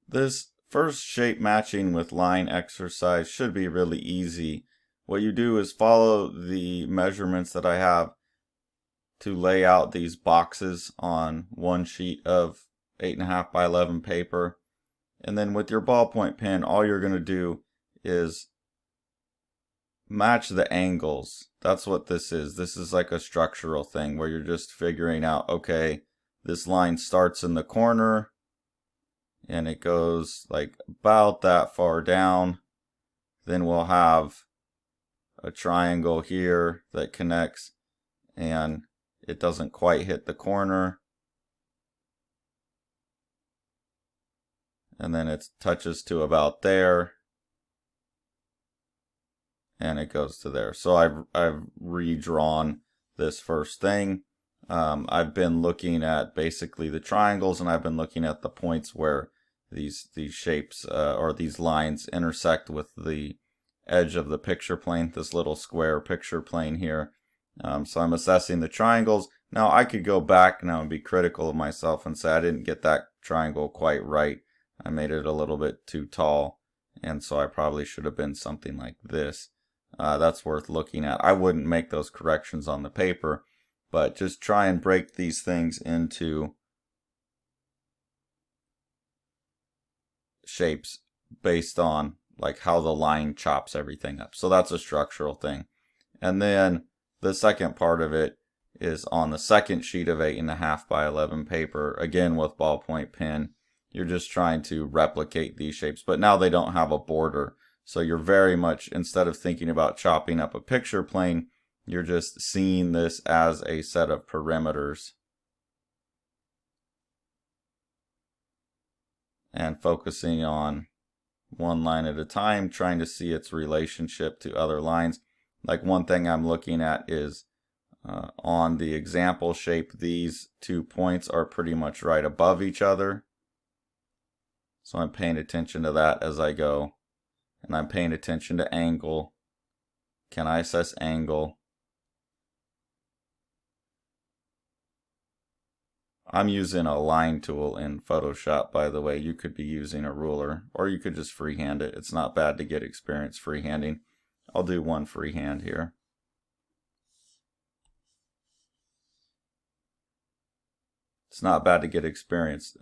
This first shape matching with line exercise should be really easy. What you do is follow the measurements that I have to lay out these boxes on one sheet of 8.5 by 11 paper. And then with your ballpoint pen, all you're going to do is match the angles. That's what this is. This is like a structural thing where you're just figuring out, okay, this line starts in the corner and it goes like about that far down. Then we'll have a triangle here that connects and it doesn't quite hit the corner. And then it touches to about there. And it goes to there. So I've redrawn this first thing. I've been looking at basically the triangles, and I've been looking at the points where these shapes or these lines intersect with the edge of the picture plane, this little square picture plane here. So I'm assessing the triangles. Now I could go back now and be critical of myself and say I didn't get that triangle quite right. I made it a little bit too tall, and so I probably should have been something like this. That's worth looking at. I wouldn't make those corrections on the paper, but just try and break these things into shapes based on like how the line chops everything up. So that's a structural thing. And then the second part of it is on the second sheet of 8.5 by 11 paper, again with ballpoint pen. You're just trying to replicate these shapes, but now they don't have a border. So you're very much, instead of thinking about chopping up a picture plane, you're just seeing this as a set of perimeters and focusing on one line at a time, trying to see its relationship to other lines. Like one thing I'm looking at is on the example shape, these 2 points are pretty much right above each other. So I'm paying attention to that as I go. And I'm paying attention to angle. Can I assess angle? I'm using a line tool in Photoshop, by the way. You could be using a ruler, or you could just freehand it. It's not bad to get experience freehanding. I'll do one freehand here. It's not bad to get experience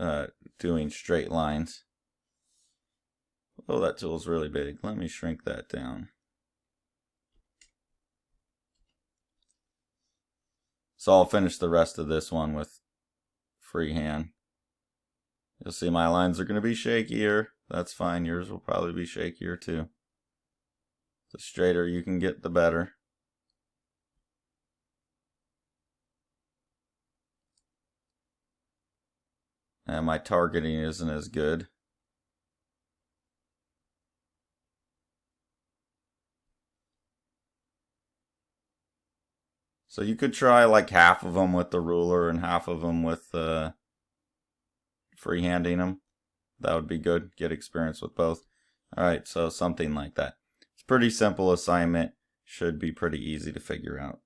doing straight lines. Oh, that tool's really big. Let me shrink that down. So I'll finish the rest of this one with freehand. You'll see my lines are going to be shakier. That's fine. Yours will probably be shakier too. The straighter you can get, the better. And my targeting isn't as good. So you could try like half of them with the ruler and half of them with freehanding them. That would be good. Get experience with both. Alright, so something like that. It's a pretty simple assignment. Should be pretty easy to figure out.